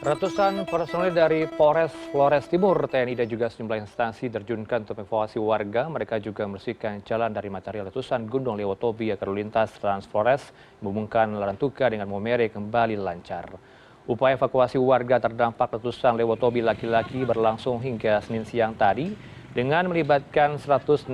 Ratusan personel dari Polres Flores Timur, TNI dan juga sejumlah instansi terjunkan untuk evakuasi warga. Mereka juga membersihkan jalan dari material letusan Gunung Lewotobi agar lalu lintas Trans Flores menghubungkan Larantuka dengan Momere kembali lancar. Upaya evakuasi warga terdampak letusan Lewotobi laki-laki berlangsung hingga Senin siang tadi dengan melibatkan 168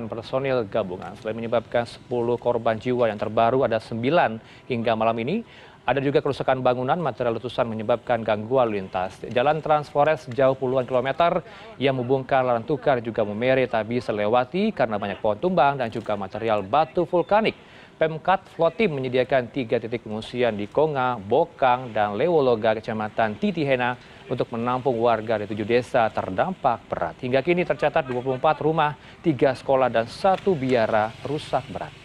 personil gabungan. Selain menyebabkan 10 korban jiwa yang terbaru, ada 9 hingga malam ini. Ada juga kerusakan bangunan, material letusan menyebabkan gangguan lalu lintas. Jalan Trans Flores jauh puluhan kilometer yang menghubungkan Larantuka dan juga Momere tak bisa lewati karena banyak pohon tumbang dan juga material batu vulkanik. Pemkat Flotim menyediakan 3 titik pengungsian di Konga, Bokang, dan Lewologa, Kecamatan Titihena untuk menampung warga di 7 desa terdampak berat. Hingga kini tercatat 24 rumah, 3 sekolah, dan 1 biara rusak berat.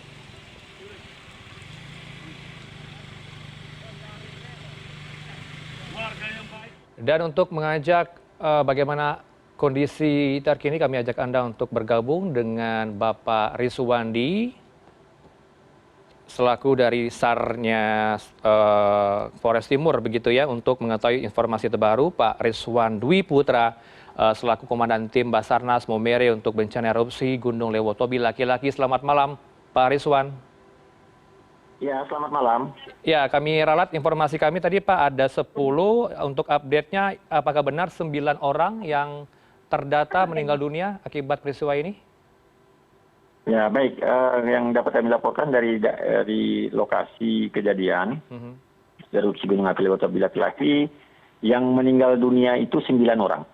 Dan untuk mengajak bagaimana kondisi terkini, kami ajak Anda untuk bergabung dengan Bapak Riswandi, selaku dari SAR-nya Flores Timur, begitu ya, untuk mengetahui informasi terbaru. Pak Rizwan Dwi Putra, selaku Komandan Tim Basarnas Momere untuk bencana erupsi Gunung Lewotobi laki-laki. Selamat malam, Pak Rizwan. Ya, selamat malam. Ya, kami ralat informasi kami tadi Pak, ada 10. Untuk update-nya, apakah benar 9 orang yang terdata meninggal dunia akibat peristiwa ini? Ya, baik. Yang dapat kami laporkan dari lokasi kejadian, erupsi Gunung Api Lewotobi laki-laki, yang meninggal dunia itu 9 orang.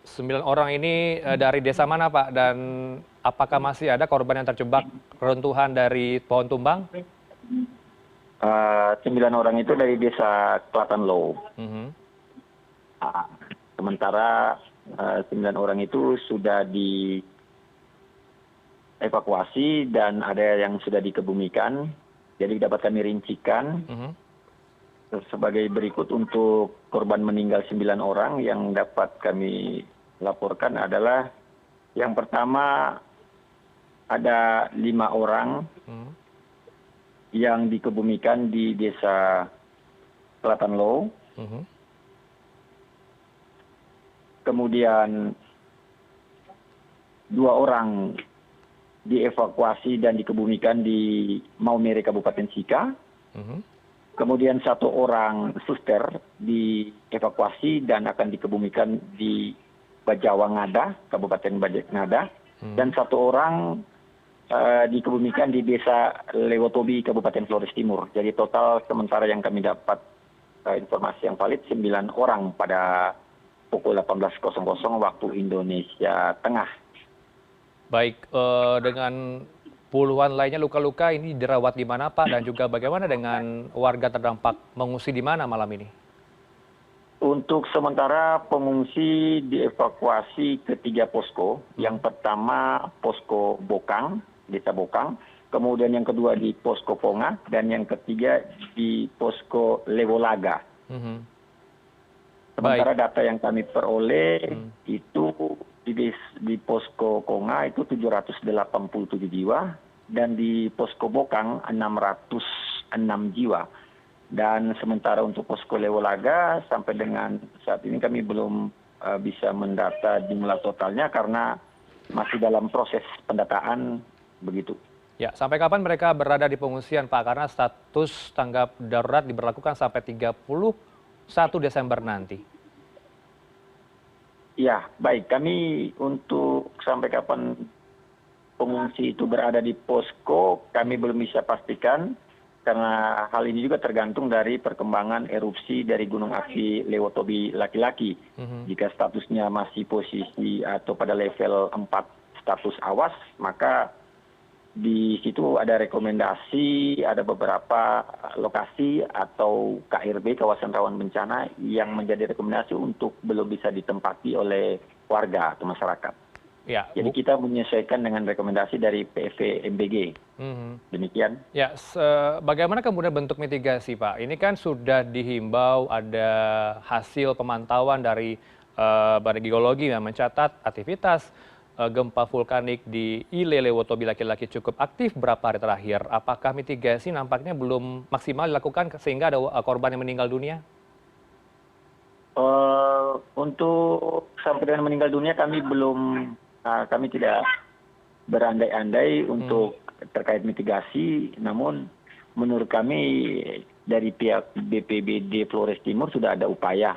9 orang ini dari desa mana Pak? Dan apakah masih ada korban yang terjebak reruntuhan dari pohon tumbang? 9 orang itu dari desa Kelatan Low. Sementara 9 orang itu sudah dievakuasi dan ada yang sudah dikebumikan. Jadi dapat kami rincikan sebagai berikut. Untuk korban meninggal 9 orang yang dapat kami laporkan adalah, yang pertama ada 5 orang yang dikebumikan di desa Kelatan Low. Kemudian 2 orang dievakuasi dan dikebumikan di Maumere, Kabupaten Sika. Kemudian 1 orang suster dievakuasi dan akan dikebumikan di Bajawa Ngada, Kabupaten Ngada. Dan 1 orang dikebumikan di desa Lewotobi, Kabupaten Flores Timur. Jadi total sementara yang kami dapat informasi yang valid 9 orang pada pukul 18.00 waktu Indonesia Tengah. Baik, dengan puluhan lainnya luka-luka ini dirawat di mana Pak? Dan juga bagaimana dengan warga terdampak, mengungsi di mana malam ini? Untuk sementara pengungsi dievakuasi ke 3 posko. Yang pertama posko Bokang, desa Bokang. Kemudian yang kedua di posko Ponga. Dan yang ketiga di posko Lewolaga. Sementara data yang kami peroleh itu di posko Konga itu 787 jiwa. Dan di posko Bokang 606 jiwa. Dan sementara untuk posko Lewolaga sampai dengan saat ini kami belum bisa mendata jumlah totalnya karena masih dalam proses pendataan begitu. Ya, sampai kapan mereka berada di pengungsian Pak? Karena status tanggap darurat diberlakukan sampai 31 Desember nanti. Ya, baik. Kami untuk sampai kapan pengungsi itu berada di posko kami belum bisa pastikan. Karena hal ini juga tergantung dari perkembangan erupsi dari Gunung Api Lewotobi laki-laki. Jika statusnya masih posisi atau pada level 4 status awas, maka di situ ada rekomendasi, ada beberapa lokasi atau KRB, kawasan rawan bencana, yang menjadi rekomendasi untuk belum bisa ditempati oleh warga atau masyarakat. Ya, jadi kita menyesuaikan dengan rekomendasi dari PVMBG. Demikian. Ya, bagaimana kemudian bentuk mitigasi Pak? Ini kan sudah dihimbau, ada hasil pemantauan dari Badan Geologi yang mencatat aktivitas gempa vulkanik di Ile Lewotobi laki-laki cukup aktif berapa hari terakhir. Apakah mitigasi nampaknya belum maksimal dilakukan sehingga ada korban yang meninggal dunia? Untuk sampai dengan meninggal dunia kami tidak berandai-andai untuk terkait mitigasi, namun menurut kami dari pihak BPBD Flores Timur sudah ada upaya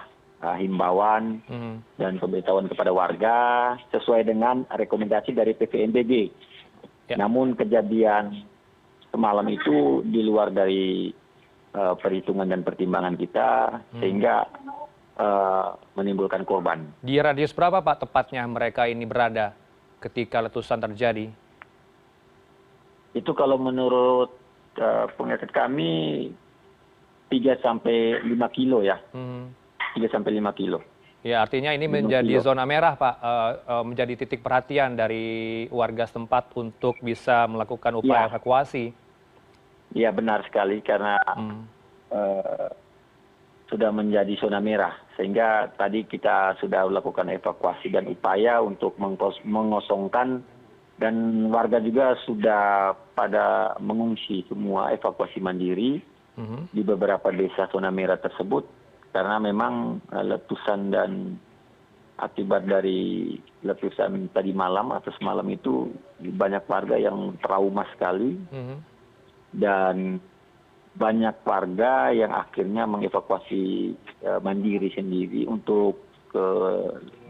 himbauan dan pemberitahuan kepada warga sesuai dengan rekomendasi dari PVMBG. Ya. Namun kejadian semalam itu di luar dari perhitungan dan pertimbangan kita, sehingga menimbulkan korban. Di radius berapa Pak tepatnya mereka ini berada ketika letusan terjadi? Itu kalau menurut pengamat kami 3 sampai 5 kilo ya. 3 sampai 5 kilo. Ya, artinya ini menjadi zona merah Pak, menjadi titik perhatian dari warga setempat untuk bisa melakukan upaya evakuasi. Iya benar sekali, karena sudah menjadi zona merah, sehingga tadi kita sudah melakukan evakuasi dan upaya untuk mengosongkan, dan warga juga sudah pada mengungsi semua evakuasi mandiri di beberapa desa zona merah tersebut, karena memang letusan dan akibat dari letusan tadi malam atau semalam itu banyak warga yang trauma sekali. Dan banyak warga yang akhirnya mengevakuasi mandiri sendiri untuk ke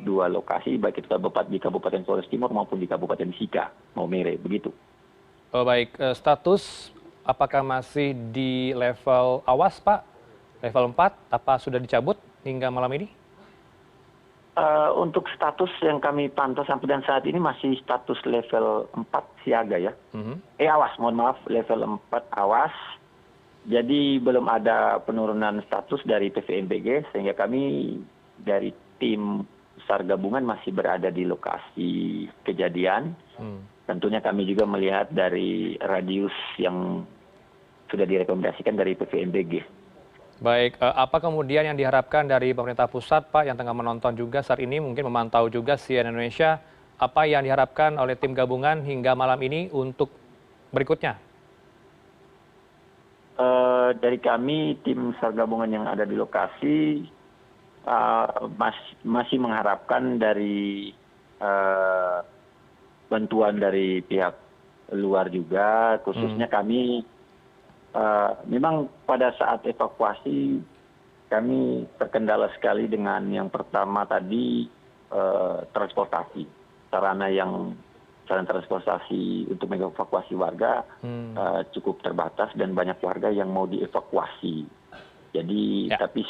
2 lokasi, baik itu di Kabupaten Flores Timur maupun di Kabupaten Sika, Maumere, begitu. Baik, status apakah masih di level awas Pak? Level 4, apa sudah dicabut hingga malam ini? Untuk status yang kami pantau sampai dan saat ini masih status level 4 siaga ya. Awas, mohon maaf, level 4 awas. Jadi belum ada penurunan status dari PVMBG, sehingga kami dari tim SAR gabungan masih berada di lokasi kejadian. Tentunya kami juga melihat dari radius yang sudah direkomendasikan dari PVMBG. Baik, apa kemudian yang diharapkan dari pemerintah pusat, Pak, yang tengah menonton juga saat ini, mungkin memantau juga CNN Indonesia, apa yang diharapkan oleh tim gabungan hingga malam ini untuk berikutnya? Dari kami, tim SAR gabungan yang ada di lokasi, masih mengharapkan dari bantuan dari pihak luar juga, khususnya kami. Memang pada saat evakuasi kami terkendala sekali dengan yang pertama tadi transportasi. Sarana transportasi untuk mengevakuasi warga cukup terbatas dan banyak warga yang mau dievakuasi. Jadi tapi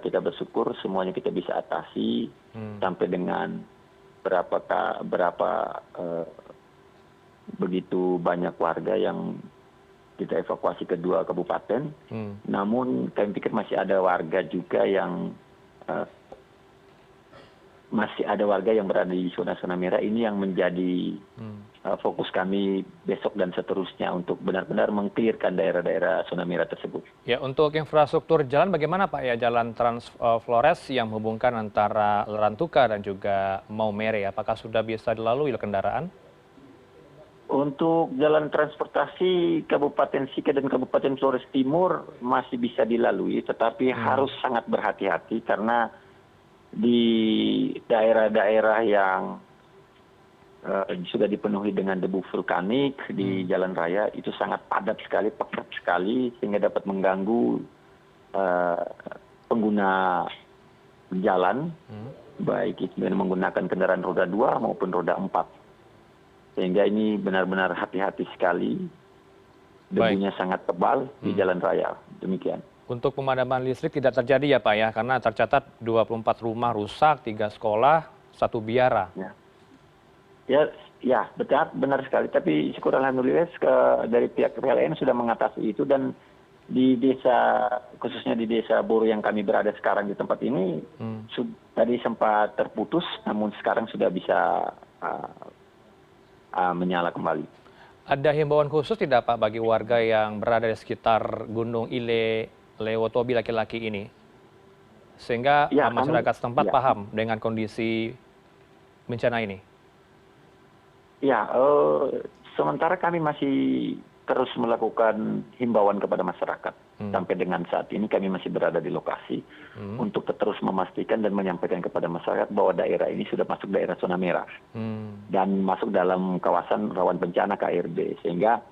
kita bersyukur semuanya kita bisa atasi sampai dengan berapa begitu banyak warga yang kita evakuasi ke 2 kabupaten. Namun kami pikir masih ada warga juga yang berada di zona-zona merah ini, yang menjadi fokus kami besok dan seterusnya untuk benar-benar mengklirkan daerah-daerah zona merah tersebut. Ya, untuk infrastruktur jalan bagaimana Pak ya, jalan Trans Flores yang menghubungkan antara Lerantuka dan juga Maumere, apakah sudah bisa dilalui kendaraan? Untuk jalan transportasi Kabupaten Sika dan Kabupaten Flores Timur masih bisa dilalui, tetapi harus sangat berhati-hati karena di daerah-daerah yang sudah dipenuhi dengan debu vulkanik di jalan raya itu sangat padat sekali, pekat sekali, sehingga dapat mengganggu pengguna jalan, baik itu dengan menggunakan kendaraan roda 2 maupun roda 4. Sehingga ini benar-benar hati-hati sekali, debunya sangat tebal di jalan raya, demikian. Untuk pemadaman listrik tidak terjadi ya Pak ya, karena tercatat 24 rumah rusak, 3 sekolah, 1 biara. Ya, benar sekali. Tapi syukur alhamdulillah dari pihak PLN sudah mengatasi itu, dan di desa, khususnya di desa Boru yang kami berada sekarang di tempat ini, tadi sempat terputus, namun sekarang sudah bisa menyala kembali. Ada himbauan khusus tidak Pak bagi warga yang berada di sekitar Gunung Ile Lewotobi laki-laki ini, sehingga masyarakat setempat paham dengan kondisi bencana ini? Ya, sementara kami masih terus melakukan himbauan kepada masyarakat. Sampai dengan saat ini kami masih berada di lokasi untuk tetap terus memastikan dan menyampaikan kepada masyarakat bahwa daerah ini sudah masuk daerah zona merah dan masuk dalam kawasan rawan bencana KRB, sehingga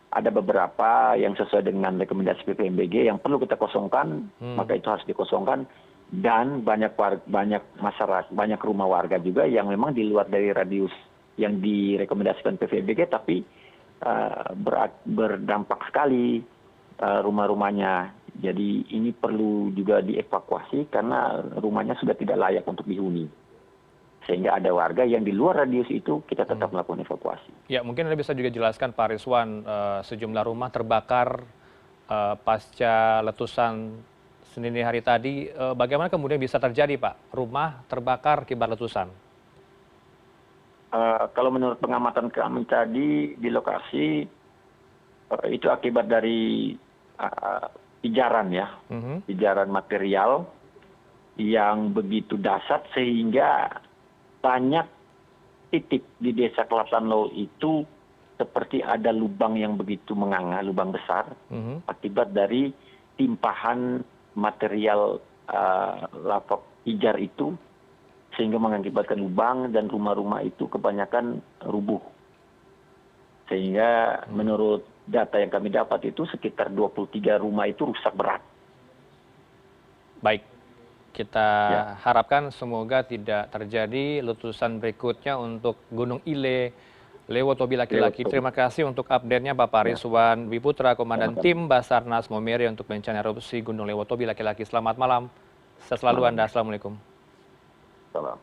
ada beberapa yang sesuai dengan rekomendasi PPMBG yang perlu kita kosongkan, maka itu harus dikosongkan. Dan banyak masyarakat, banyak rumah warga juga yang memang di luar dari radius yang direkomendasikan PPMBG, tapi berdampak sekali rumah-rumahnya. Jadi ini perlu juga dievakuasi karena rumahnya sudah tidak layak untuk dihuni. Sehingga ada warga yang di luar radius itu kita tetap melakukan evakuasi. Ya, mungkin Anda bisa juga jelaskan Pak Rizwan, sejumlah rumah terbakar pasca letusan Senin hari tadi. Bagaimana kemudian bisa terjadi Pak, rumah terbakar akibat letusan? Kalau menurut pengamatan kami tadi di lokasi, itu akibat dari pijaran ya, pijaran material yang begitu dahsyat sehingga banyak titik di Desa Kelatan Low itu seperti ada lubang yang begitu menganga, lubang besar, akibat dari timpahan material lava pijar itu, sehingga mengakibatkan lubang dan rumah-rumah itu kebanyakan rubuh. Sehingga menurut data yang kami dapat itu sekitar 23 rumah itu rusak berat. Baik, kita harapkan semoga tidak terjadi letusan berikutnya untuk Gunung Ile, Lewotobi laki-laki. Terima kasih untuk update-nya Bapak Rizwan Wiputra, Komandan Tim Basarnas Maumere untuk bencana erupsi Gunung Lewotobi laki-laki. Selamat malam, sehat selalu Anda. Assalamualaikum. Salam.